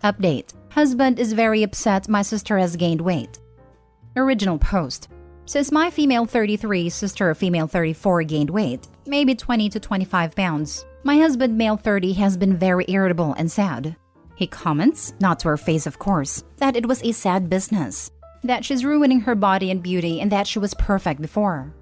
Update. Husband is very upset my sister has gained weight. Original post. Since my female 33 sister female 34 gained weight, maybe 20 to 25 pounds, my husband male 30 has been very irritable and sad. He comments, not to her face of course, that it was a sad business, that she's ruining her body and beauty and that she was perfect before.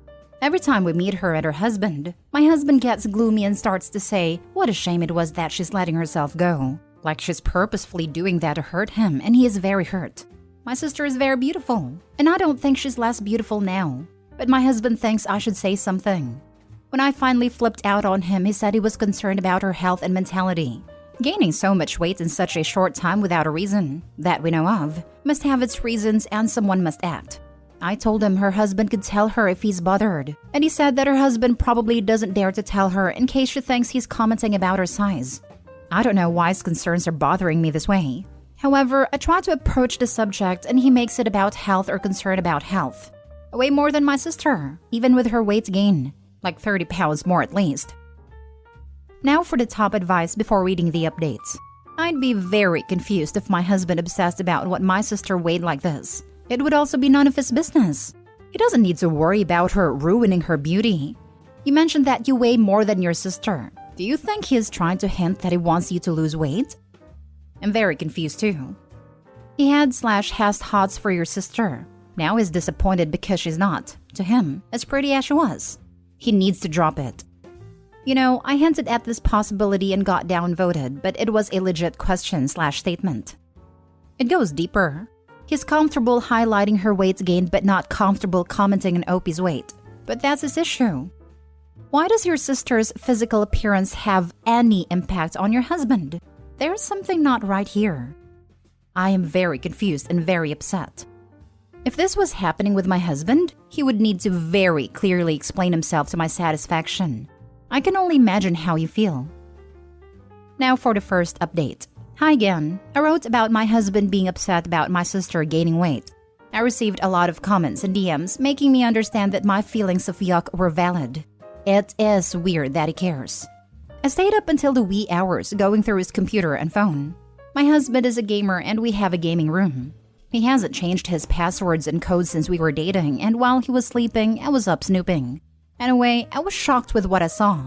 Every time we meet her and her husband, my husband gets gloomy and starts to say what a shame it was that she's letting herself go. Like she's purposefully doing that to hurt him, and he is very hurt. My sister is very beautiful, and I don't think she's less beautiful now. But my husband thinks I should say something. When I finally flipped out on him, he said he was concerned about her health and mentality. Gaining so much weight in such a short time without a reason, that we know of, must have its reasons and someone must act. I told him her husband could tell her if he's bothered, and he said that her husband probably doesn't dare to tell her in case she thinks he's commenting about her size. I don't know why his concerns are bothering me this way. However, I try to approach the subject and he makes it about health or concern about health. Way more than my sister, even with her weight gain, like 30 pounds more at least. Now for the top advice before reading the updates. I'd be very confused if my husband obsessed about what my sister weighed like this. It would also be none of his business. He doesn't need to worry about her ruining her beauty. You mentioned that you weigh more than your sister. Do you think he is trying to hint that he wants you to lose weight? I'm very confused too. He had/has hots for your sister. Now he's disappointed because she's not, to him, as pretty as she was. He needs to drop it. You know, I hinted at this possibility and got downvoted, but it was a legit question/statement. It goes deeper. He's comfortable highlighting her weight gain but not comfortable commenting on Opie's weight. But that's his issue. Why does your sister's physical appearance have any impact on your husband? There's something not right here. I am very confused and very upset. If this was happening with my husband, he would need to very clearly explain himself to my satisfaction. I can only imagine how you feel. Now for the first update. Hi again. I wrote about my husband being upset about my sister gaining weight. I received a lot of comments and DMs making me understand that my feelings of yuck were valid. It is weird that he cares. I stayed up until the wee hours going through his computer and phone. My husband is a gamer and we have a gaming room. He hasn't changed his passwords and codes since we were dating, and while he was sleeping, I was up snooping. Anyway, I was shocked with what I saw.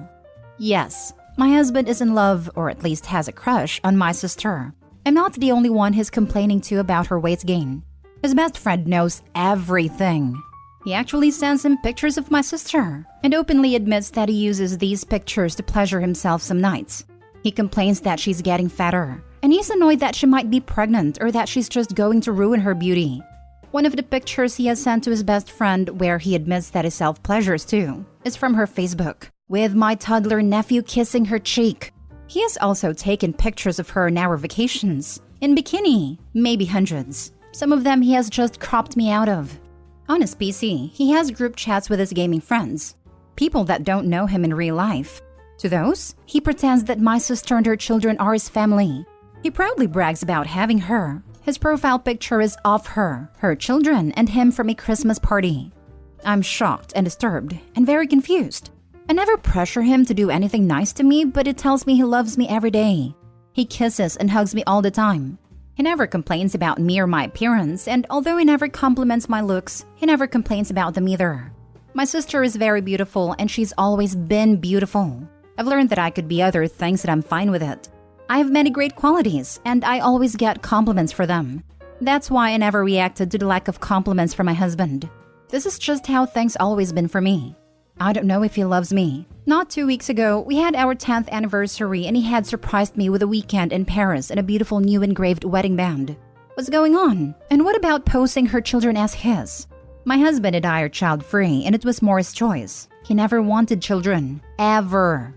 Yes, my husband is in love, or at least has a crush, on my sister. I'm not the only one he's complaining to about her weight gain. His best friend knows everything. He actually sends him pictures of my sister and openly admits that he uses these pictures to pleasure himself some nights. He complains that she's getting fatter, and he's annoyed that she might be pregnant or that she's just going to ruin her beauty. One of the pictures he has sent to his best friend, where he admits that he self-pleasures too, is from her Facebook, with my toddler nephew kissing her cheek. He has also taken pictures of her on our vacations, in bikini, maybe hundreds. Some of them he has just cropped me out of. On his PC, he has group chats with his gaming friends, people that don't know him in real life. To those, he pretends that my sister and her children are his family. He proudly brags about having her. His profile picture is of her, her children, and him from a Christmas party. I'm shocked and disturbed and very confused. I never pressure him to do anything nice to me, but it tells me he loves me every day. He kisses and hugs me all the time. He never complains about me or my appearance, and although he never compliments my looks, he never complains about them either. My sister is very beautiful, and she's always been beautiful. I've learned that I could be other things and I'm fine with it. I have many great qualities, and I always get compliments for them. That's why I never reacted to the lack of compliments from my husband. This is just how things always been for me. I don't know if he loves me. Not 2 weeks ago, we had our 10th anniversary and he had surprised me with a weekend in Paris and a beautiful new engraved wedding band. What's going on? And what about posing her children as his? My husband and I are child-free, and it was more his choice. He never wanted children. Ever.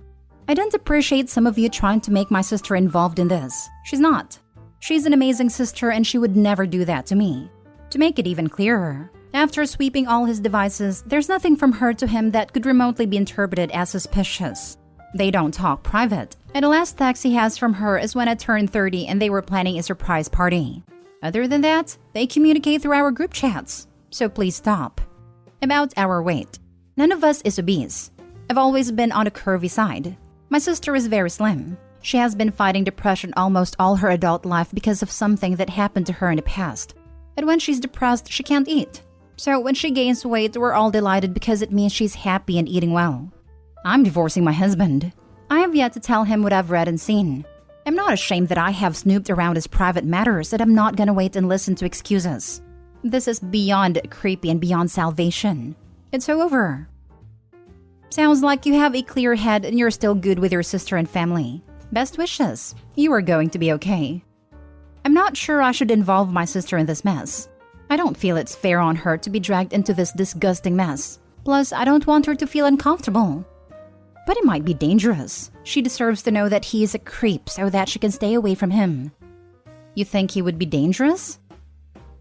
I don't appreciate some of you trying to make my sister involved in this. She's not. She's an amazing sister and she would never do that to me. To make it even clearer, after sweeping all his devices, there's nothing from her to him that could remotely be interpreted as suspicious. They don't talk private, and the last text he has from her is when I turned 30 and they were planning a surprise party. Other than that, they communicate through our group chats, so please stop. About our weight. None of us is obese. I've always been on the curvy side. My sister is very slim. She has been fighting depression almost all her adult life because of something that happened to her in the past. And when she's depressed, she can't eat. So when she gains weight, we're all delighted because it means she's happy and eating well. I'm divorcing my husband. I have yet to tell him what I've read and seen. I'm not ashamed that I have snooped around his private matters, and I'm not gonna wait and listen to excuses. This is beyond creepy and beyond salvation. It's over. Sounds like you have a clear head and you're still good with your sister and family. Best wishes. You are going to be okay. I'm not sure I should involve my sister in this mess. I don't feel it's fair on her to be dragged into this disgusting mess. Plus, I don't want her to feel uncomfortable. But it might be dangerous. She deserves to know that he is a creep so that she can stay away from him. You think he would be dangerous?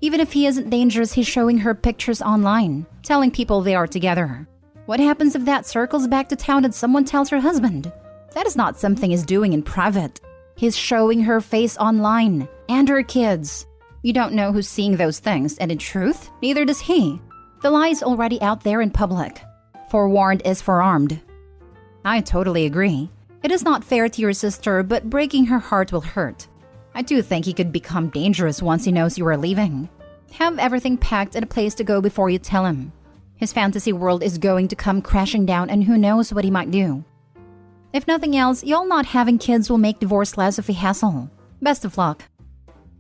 Even if he isn't dangerous, he's showing her pictures online, telling people they are together. What happens if that circles back to town and someone tells her husband? That is not something he's doing in private. He's showing her face online, and her kids. You don't know who's seeing those things, and in truth, neither does he. The lie is already out there in public. Forewarned is forearmed. I totally agree. It is not fair to your sister, but breaking her heart will hurt. I do think he could become dangerous once he knows you are leaving. Have everything packed and a place to go before you tell him. His fantasy world is going to come crashing down, and who knows what he might do. If nothing else, y'all not having kids will make divorce less of a hassle. Best of luck.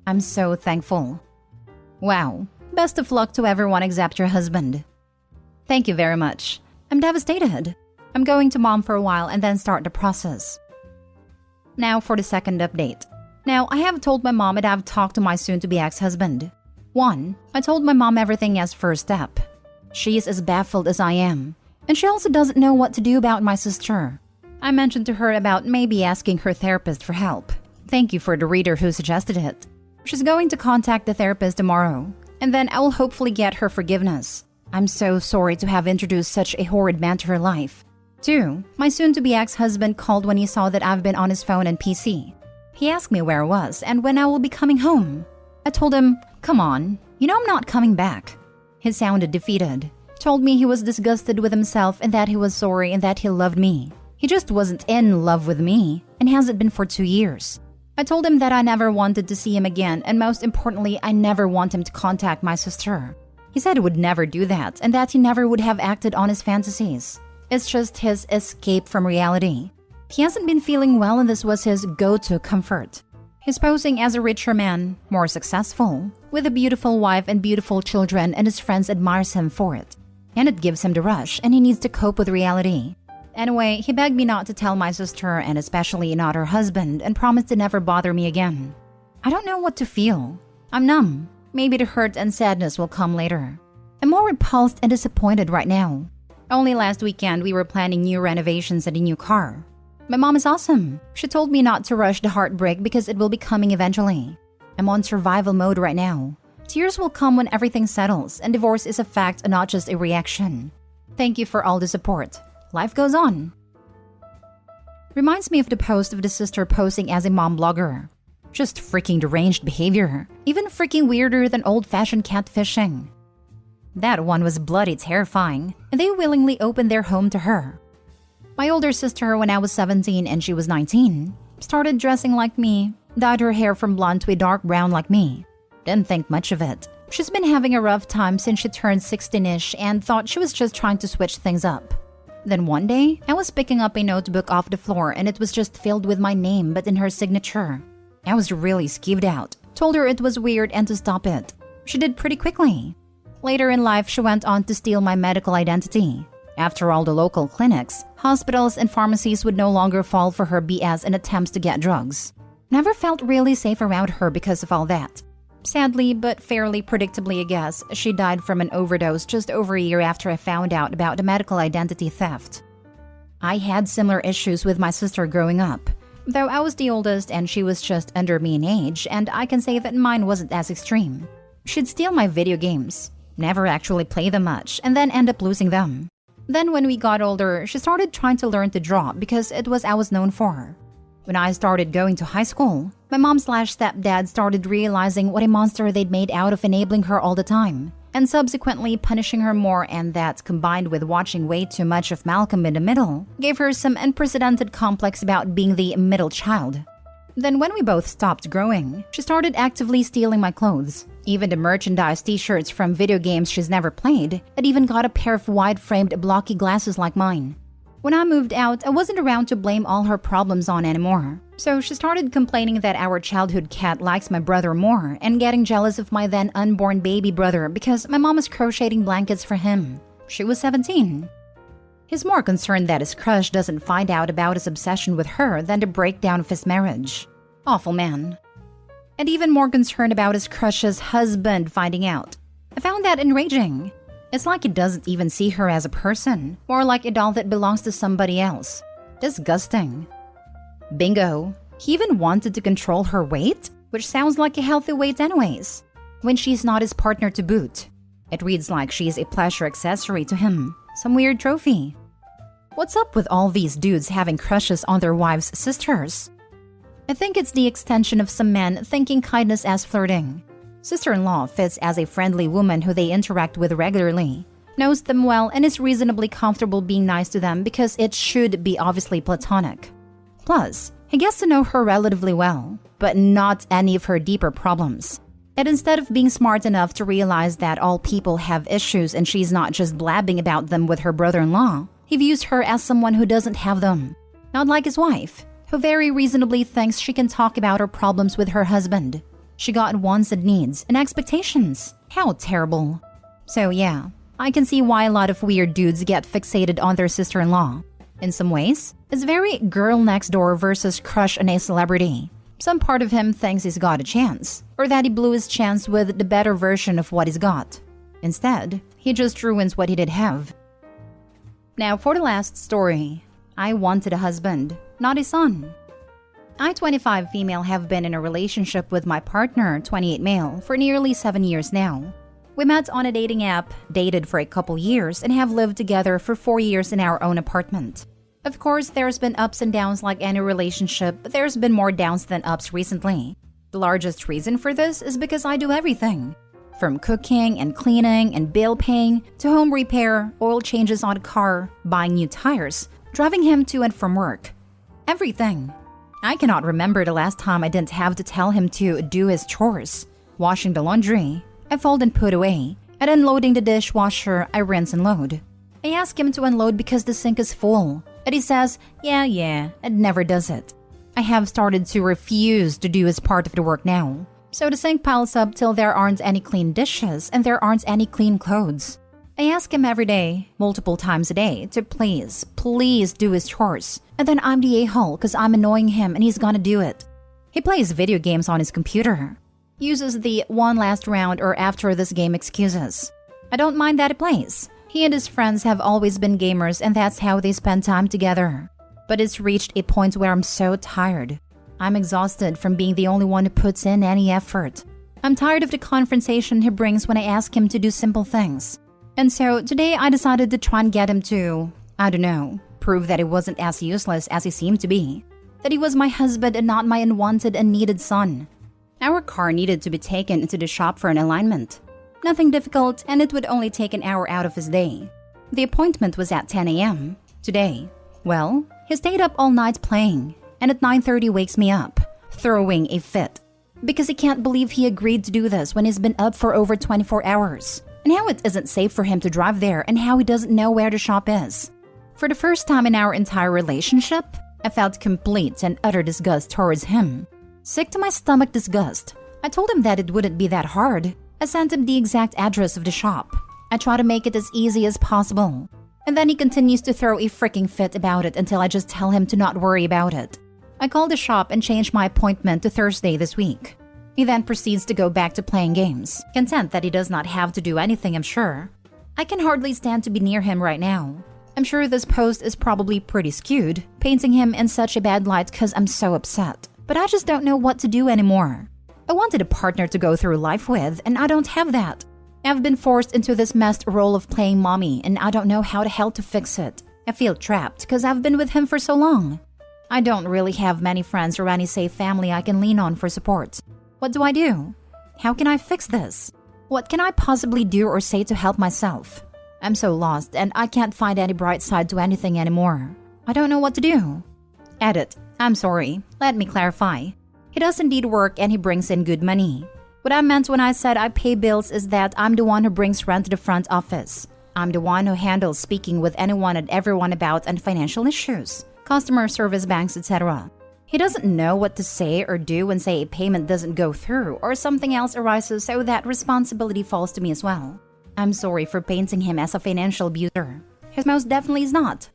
I'm so thankful. Wow. Best of luck to everyone except your husband. Thank you very much. I'm devastated. I'm going to mom for a while and then start the process. Now for the second update. Now, I have told my mom and I've talked to my soon-to-be ex-husband. 1. I told my mom everything as first step. She is as baffled as I am. And she also doesn't know what to do about my sister. I mentioned to her about maybe asking her therapist for help. Thank you for the reader who suggested it. She's going to contact the therapist tomorrow, and then I will hopefully get her forgiveness. I'm so sorry to have introduced such a horrid man to her life. 2. My soon-to-be ex-husband called when he saw that I've been on his phone and PC. He asked me where I was and when I will be coming home. I told him, come on, you know I'm not coming back. He sounded defeated. Told me he was disgusted with himself and that he was sorry and that he loved me. He just wasn't in love with me, and hasn't been for 2 years. I told him that I never wanted to see him again, and most importantly, I never want him to contact my sister. He said he would never do that, and that he never would have acted on his fantasies. It's just his escape from reality. He hasn't been feeling well, and this was his go-to comfort. He's posing as a richer man, more successful, with a beautiful wife and beautiful children, and his friends admires him for it. And it gives him the rush, and he needs to cope with reality. Anyway, he begged me not to tell my sister and especially not her husband and promised to never bother me again. I don't know what to feel. I'm numb. Maybe the hurt and sadness will come later. I'm more repulsed and disappointed right now. Only last weekend we were planning new renovations and a new car. My mom is awesome. She told me not to rush the heartbreak because it will be coming eventually. I'm on survival mode right now. Tears will come when everything settles, and divorce is a fact and not just a reaction. Thank you for all the support. Life goes on. Reminds me of the post of the sister posing as a mom blogger. Just freaking deranged behavior. Even freaking weirder than old-fashioned catfishing. That one was bloody terrifying, and they willingly opened their home to her. My older sister, when I was 17 and she was 19, started dressing like me, dyed her hair from blonde to a dark brown like me. Didn't think much of it. She's been having a rough time since she turned 16-ish and thought she was just trying to switch things up. Then one day, I was picking up a notebook off the floor and it was just filled with my name but in her signature. I was really skeeved out, told her it was weird and to stop it. She did pretty quickly. Later in life, she went on to steal my medical identity. After all, the local clinics, hospitals, and pharmacies would no longer fall for her BS and attempts to get drugs. Never felt really safe around her because of all that. Sadly, but fairly predictably, I guess, she died from an overdose just over a year after I found out about the medical identity theft. I had similar issues with my sister growing up, though I was the oldest and she was just under me in age, and I can say that mine wasn't as extreme. She'd steal my video games, never actually play them much, and then end up losing them. Then when we got older, she started trying to learn to draw because it was I was known for. When I started going to high school, my mom/stepdad started realizing what a monster they'd made out of enabling her all the time. and subsequently punishing her more, and that, combined with watching way too much of Malcolm in the Middle, gave her some unprecedented complex about being the middle child. Then when we both stopped growing, she started actively stealing my clothes, even the merchandise t-shirts from video games she's never played, and even got a pair of wide-framed blocky glasses like mine. When I moved out, I wasn't around to blame all her problems on anymore. So she started complaining that our childhood cat likes my brother more and getting jealous of my then unborn baby brother because my mom is crocheting blankets for him. She was 17. He's more concerned that his crush doesn't find out about his obsession with her than the breakdown of his marriage. Awful man. And even more concerned about his crush's husband finding out. I found that enraging. It's like he doesn't even see her as a person, more like a doll that belongs to somebody else. Disgusting. Bingo. He even wanted to control her weight, which sounds like a healthy weight anyways, when she's not his partner to boot. It reads like she's a pleasure accessory to him, some weird trophy. What's up with all these dudes having crushes on their wives' sisters? I think it's the extension of some men thinking kindness as flirting. Sister-in-law fits as a friendly woman who they interact with regularly, knows them well, and is reasonably comfortable being nice to them because it should be obviously platonic. Plus, he gets to know her relatively well, but not any of her deeper problems. And instead of being smart enough to realize that all people have issues and she's not just blabbing about them with her brother-in-law, he views her as someone who doesn't have them. Not like his wife, who very reasonably thinks she can talk about her problems with her husband. She got wants and needs and expectations. How terrible. So yeah, I can see why a lot of weird dudes get fixated on their sister-in-law. In some ways, it's very girl next door versus crush on a celebrity. Some part of him thinks he's got a chance, or that he blew his chance with the better version of what he's got. Instead, he just ruins what he did have. Now for the last story. I wanted a husband, not a son. I, 25 female, have been in a relationship with my partner, 28 male, for nearly 7 years now. We met on a dating app, dated for a couple years, and have lived together for 4 years in our own apartment. Of course, there's been ups and downs like any relationship, but there's been more downs than ups recently. The largest reason for this is because I do everything. From cooking and cleaning and bill paying, to home repair, oil changes on a car, buying new tires, driving him to and from work. Everything. I cannot remember the last time I didn't have to tell him to do his chores. Washing the laundry, I fold and put away, and unloading the dishwasher, I rinse and load. I ask him to unload because the sink is full, and he says, yeah, and never does it. I have started to refuse to do his part of the work now. So the sink piles up till there aren't any clean dishes and there aren't any clean clothes. I ask him every day, multiple times a day, to please do his chores. And then I'm the a-hole because I'm annoying him and he's gonna do it. He plays video games on his computer. Uses the one last round or after this game excuses. I don't mind that he plays. He and his friends have always been gamers and that's how they spend time together. But it's reached a point where I'm so tired. I'm exhausted from being the only one who puts in any effort. I'm tired of the confrontation he brings when I ask him to do simple things. And so today I decided to try and get him to, I don't know, prove that he wasn't as useless as he seemed to be. That he was my husband and not my unwanted and needed son. Our car needed to be taken into the shop for an alignment. Nothing difficult, and it would only take an hour out of his day. The appointment was at 10 a.m. today. Well, he stayed up all night playing, and at 9:30 wakes me up, throwing a fit. Because he can't believe he agreed to do this when he's been up for over 24 hours. And how it isn't safe for him to drive there and how he doesn't know where the shop is. For the first time in our entire relationship, I felt complete and utter disgust towards him. Sick to my stomach disgust. I told him that it wouldn't be that hard. I sent him the exact address of the shop. I try to make it as easy as possible. And then he continues to throw a freaking fit about it until I just tell him to not worry about it. I called the shop and changed my appointment to Thursday this week. He then proceeds to go back to playing games, content that he does not have to do anything, I'm sure. I can hardly stand to be near him right now. I'm sure this post is probably pretty skewed, painting him in such a bad light because I'm so upset. But I just don't know what to do anymore. I wanted a partner to go through life with, and I don't have that. I've been forced into this messed role of playing mommy, and I don't know how the hell to fix it. I feel trapped because I've been with him for so long. I don't really have many friends or any safe family I can lean on for support. What do I do? How can I fix this? What can I possibly do or say to help myself? I'm so lost and I can't find any bright side to anything anymore. I don't know what to do. Edit. I'm sorry. Let me clarify. He does indeed work and he brings in good money. What I meant when I said I pay bills is that I'm the one who brings rent to the front office. I'm the one who handles speaking with anyone and everyone about and financial issues, customer service, banks, etc. He doesn't know what to say or do when, say, a payment doesn't go through or something else arises, so that responsibility falls to me as well. I'm sorry for painting him as a financial abuser. He most definitely is not.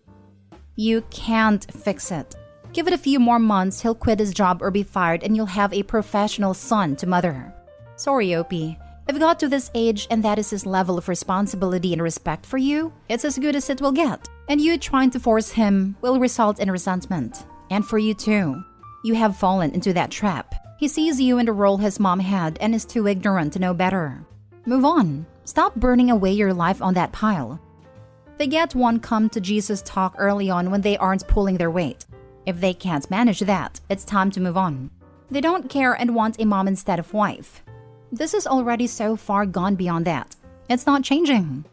You can't fix it. Give it a few more months, he'll quit his job or be fired and you'll have a professional son to mother. Sorry, Opie. I've got to this age and that is his level of responsibility and respect for you. It's as good as it will get. And you trying to force him will result in resentment. And for you too. You have fallen into that trap. He sees you in the role his mom had and is too ignorant to know better. Move on. Stop burning away your life on that pile. They get one come to Jesus talk early on when they aren't pulling their weight. If they can't manage that, it's time to move on. They don't care and want a mom instead of wife. This is already so far gone beyond that. It's not changing.